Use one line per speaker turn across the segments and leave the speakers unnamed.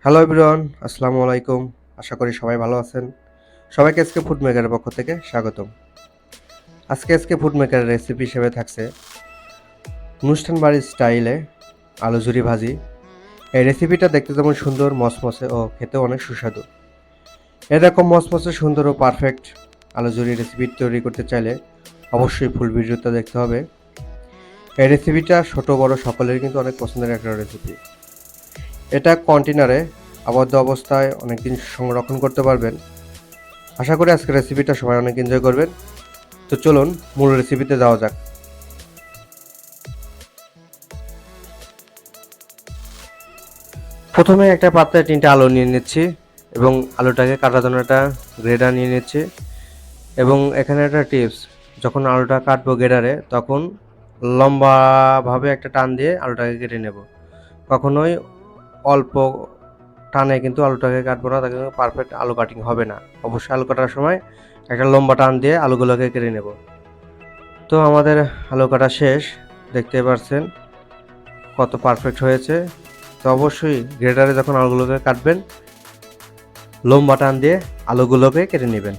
Hello everyone, আসসালামু আলাইকুম। আশা করি সবাই ভালো আছেন। সবাইকে আজকে ফুড মেকারের পক্ষ থেকে স্বাগতম। আজকে ফুড মেকারের রেসিপি হিসেবে থাকছে অনুষ্ঠান বাড়ির স্টাইলে আলু ঝুরি ভাজি। এই রেসিপিটা দেখতে যেমন সুন্দর, মচমচে ও খেতেও অনেক সুস্বাদু। এরকম মচমচে সুন্দর ও পারফেক্ট আলু ঝুরি রেসিপি তৈরি করতে চাইলে অবশ্যই ফুল ভিডিওটা দেখতে হবে। এই রেসিপিটা ছোট বড় সকলের কিন্তু অনেক পছন্দের একটা রেসিপি। এটা কন্টেনারে আবদ্ধ অবস্থায় অনেকদিন সংরক্ষণ করতে পারবেন। আশা করি আজকের রেসিপিটা সবাই অনেক এনজয় করবেন। তো চলুন মূল রেসিপিতে যাওয়া যাক। প্রথমে একটা পাত্রে 3টা আলু নিয়ে নিচ্ছি এবং আলুটাকে কাটার জন্য একটা গ্রেডার নিয়ে নিচ্ছি। এবং এখানে একটা টিপস, যখন আলুটা কাটবো গ্রেডারে তখন লম্বাভাবে একটা টান দিয়ে আলুটাকে কেটে নেব। কখনোই অল্প টানে কিন্তু আলুটাকে কাটবো না, তাকে পারফেক্ট আলু কাটিং হবে না। অবশ্যই আলু কাটার সময় একটা লম্বা টান দিয়ে আলুগুলোকে কেটে নেব। তো আমাদের আলু কাটা শেষ, দেখতে পাচ্ছেন কত পারফেক্ট হয়েছে। তো অবশ্যই গ্রেটারে যখন আলুগুলোকে কাটবেন লম্বা টান দিয়ে আলুগুলোকে কেটে নেবেন।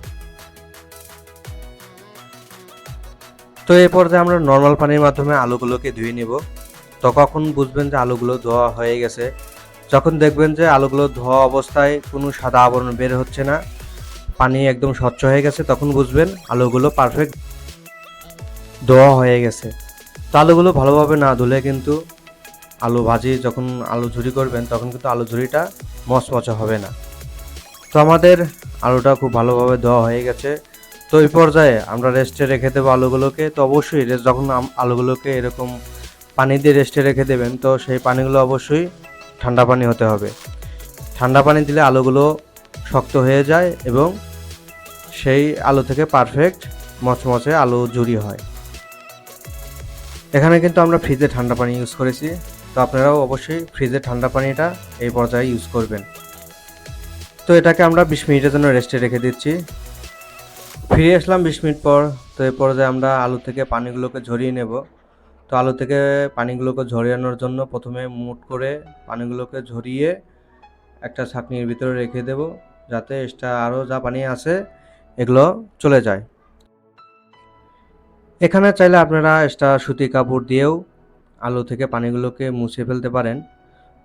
তো এই পর্যায়ে আমরা নর্মাল পানির মাধ্যমে আলুগুলোকে ধুয়ে নেব। তো কখন বুঝবেন যে আলুগুলো ধোয়া হয়ে গেছে, যখন দেখবেন যে আলুগুলো ধোয়া অবস্থায় কোনো সাদা আবরণ বের হচ্ছে না, পানি একদম স্বচ্ছ হয়ে গেছে, তখন বুঝবেন আলুগুলো পারফেক্ট ধোয়া হয়ে গেছে। তো আলুগুলো ভালোভাবে না ধুলে কিন্তু আলু ভাজি যখন আলু ঝুরি করবেন তখন কিন্তু আলু ঝুরিটা মচমচে হবে না। তো আমাদের আলুটা খুব ভালোভাবে ধোয়া হয়ে গেছে। তো এই পর্যায়ে আমরা রেস্টে রেখে দেবো আলুগুলোকে। তো অবশ্যই যখন আলুগুলোকে এরকম পানি দিয়ে রেস্টে রেখে দেবেন, তো সেই পানিগুলো অবশ্যই ঠান্ডা পানি হতে হবে। ঠান্ডা পানি দিলে আলুগুলো শক্ত হয়ে যায় এবং সেই আলু থেকে পারফেক্ট মচমচে আলু ঝুরি হয়। এখানে কিন্তু আমরা ফ্রিজে ঠান্ডা পানি ইউজ করেছি। তো আপনারাও অবশ্যই ফ্রিজে ঠান্ডা পানিটা এই পর্যায়ে ইউজ করবেন। তো এটাকে আমরা 20 মিনিটের জন্য রেস্টে রেখে দিচ্ছি। ফিরে আসলাম 20 মিনিট পর। তো এই পর্যায়ে আমরা আলু থেকে পানিগুলোকে ঝরিয়ে নেব। তো আলু থেকে পানিগুলোকে ঝরিয়ানোর জন্য প্রথমে মুট করে পানিগুলোকে ঝরিয়ে একটা ছাঁকনির ভিতরে রেখে দেব, যাতে এক্সট্রা আরও যা পানি আছে এগুলো চলে যায়। এখানে চাইলে আপনারা এক্সট্রা সুতি কাপড় দিয়েও আলু থেকে পানিগুলোকে মুছে ফেলতে পারেন।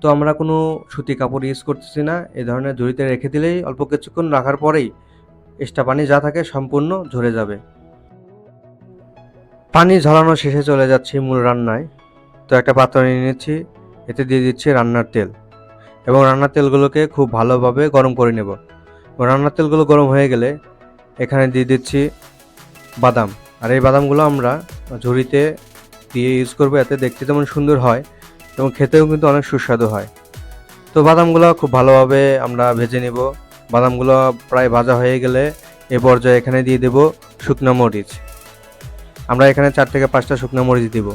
তো আমরা কোনো সুতি কাপড় ইউজ করতেছি না, এই ধরনের ঝুড়িতে রেখে দিলেই অল্প কিছুক্ষণ রাখার পরেই এক্সট্রা পানি যা থাকে সম্পূর্ণ ঝরে যাবে। পানি ঝরানো শেষে চলে যাচ্ছি মূল রান্নায়। তো একটা পাত্র নিয়ে নিচ্ছি, এতে দিয়ে দিচ্ছি রান্নার তেল এবং রান্নার তেলগুলোকে খুব ভালোভাবে গরম করে নেব। রান্নার তেলগুলো গরম হয়ে গেলে এখানে দিয়ে দিচ্ছি বাদাম। আর এই বাদামগুলো আমরা ঝুড়িতে দিয়ে ইউজ করবো, এতে দেখতে যেমন সুন্দর হয় এবং খেতেও কিন্তু অনেক সুস্বাদু হয়। তো বাদামগুলো খুব ভালোভাবে আমরা ভেজে নেব। বাদামগুলো প্রায় ভাজা হয়ে গেলে এ পর্যায়ে এখানে দিয়ে দেব শুকনো মরিচ। আমরা এখানে 4 থেকে 5টা শুকনো মরিচ দিব।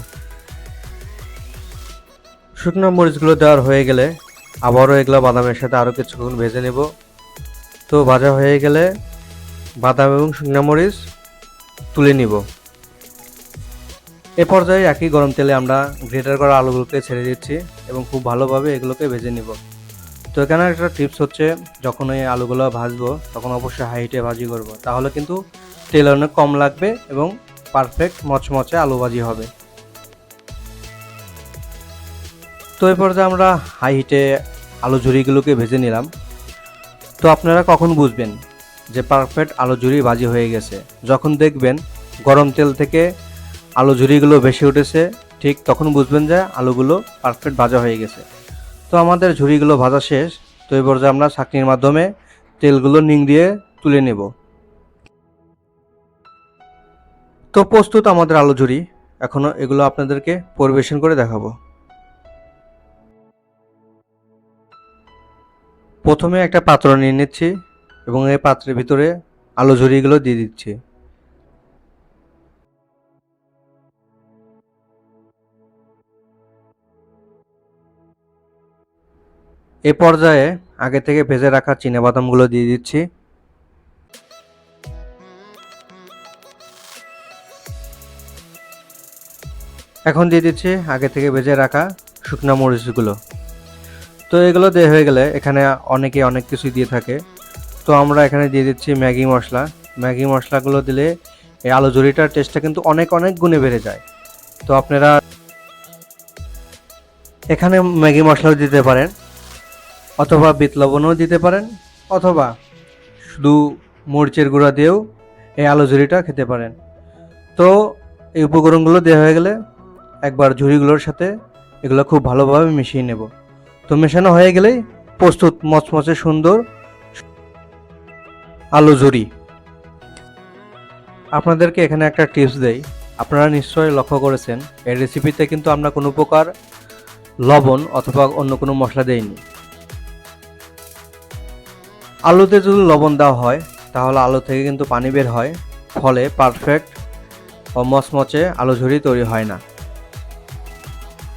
শুকনো মরিচগুলো দেওয়ার হয়ে গেলে আবারও এগুলো বাদামের সাথে আরও কিছুক্ষণ ভেজে নেব। তো ভাজা হয়ে গেলে বাদাম এবং শুকনো মরিচ তুলে নিব। এ পর্যায়ে একই গরম তেলে আমরা গ্রেটার করা আলুগুলোকে ছেড়ে দিচ্ছি এবং খুব ভালোভাবে এগুলোকে ভেজে নিব। তো এখানে একটা টিপস হচ্ছে, যখন এই আলুগুলো ভাজবো তখন অবশ্যই হাই হিটে ভাজি করব, তাহলে কিন্তু তেল অনেক কম লাগবে এবং পারফেক্ট মচমচে আলু ভাজি হবে। তো এই পর্যায়ে আমরা হাই হিটে আলু ঝুরিগুলোকে ভেজে নিলাম। তো আপনারা কখন বুঝবেন যে পারফেক্ট আলু ঝুরি ভাজি হয়ে গেছে? যখন দেখবেন গরম তেল থেকে আলু ঝুরিগুলো ভেসে উঠেছে, ঠিক তখন বুঝবেন যে আলুগুলো পারফেক্ট ভাজা হয়ে গেছে। তো আমাদের ঝুরিগুলো ভাজা শেষ। তো এই পর্যায়ে আমরা ছাঁকনির মাধ্যমে তেলগুলো নিংড়িয়ে তুলে নেব। তো প্রস্তুত আমাদের আলু ঝুরি। এখনও এগুলো আপনাদেরকে পরিবেশন করে দেখাবো। প্রথমে একটা পাত্র নিয়ে নিচ্ছি এবং এই পাত্রের ভিতরে আলু ঝুরিগুলো দিয়ে দিচ্ছি। এ পর্যায়ে আগে থেকে ভেজে রাখা চীনাবাদামগুলো দিয়ে দিচ্ছি। এখন দিয়ে দিচ্ছি আগে থেকে ভেজে রাখা শুকনো মরিচগুলো। তো এগুলো দিয়ে হয়ে গেলে এখানে অনেকে অনেক কিছু দিয়ে থাকে, তো আমরা এখানে দিয়ে দিচ্ছি ম্যাগি মশলা। ম্যাগি মশলাগুলো দিলে এই আলু ঝুরিটার টেস্টটা কিন্তু অনেক অনেক গুণে বেড়ে যায়। তো আপনারা এখানে ম্যাগি মশলাও দিতে পারেন, অথবা বিট লবণও দিতে পারেন, অথবা শুধু মরিচের গুঁড়া দিয়েও এই আলু ঝুরিটা খেতে পারেন। তো এই উপকরণগুলো দেওয়া হয়ে গেলে একবার ঝুরিগুলোর সাথে এগুলো খুব ভালোভাবে মিশিয়ে নেব। তো মেশানো হয়ে গেলেই প্রস্তুত মচমচে সুন্দর আলু ঝুরি। আপনাদেরকে এখানে একটা টিপস দেই, আপনারা নিশ্চয়ই লক্ষ্য করেছেন এই রেসিপিতে কিন্তু আমরা কোনো প্রকার লবণ অথবা অন্য কোনো মশলা দেইনি। আলুতে যদি লবণ দেওয়া হয় তাহলে আলু থেকে কিন্তু পানি বের হয়, ফলে পারফেক্ট ও মচমচে আলু ঝুরি তৈরি হয় না।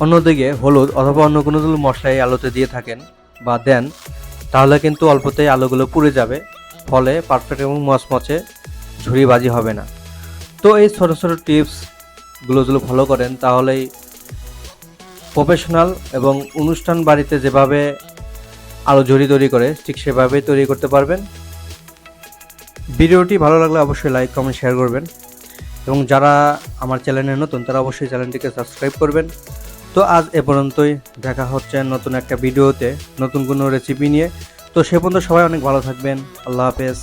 অন্যদিকে হলুদ অথবা অন্য কোনো যদি মশলা এই আলুতে দিয়ে থাকেন বা দেন তাহলে কিন্তু অল্পতেই আলুগুলো পুড়ে যাবে, ফলে পারফেক্ট এবং মচমচে ঝুরি ভাজি হবে না। তো এই ছোটো ছোটো টিপসগুলো যদি ফলো করেন তাহলেই প্রফেশনাল এবং অনুষ্ঠান বাড়িতে যেভাবে আলু ঝুরি তৈরি করে ঠিক সেভাবেই তৈরি করতে পারবেন। ভিডিওটি ভালো লাগলে অবশ্যই লাইক কমেন্ট শেয়ার করবেন, এবং যারা আমার চ্যানেলে নতুন তারা অবশ্যই চ্যানেলটিকে সাবস্ক্রাইব করবেন। তো আজ এ পর্যন্তই, দেখা হচ্ছে নতুন একটা ভিডিওতে নতুন কোনো রেসিপি নিয়ে। তো সে পর্যন্ত সবাই অনেক ভালো থাকবেন। আল্লাহ হাফেজ।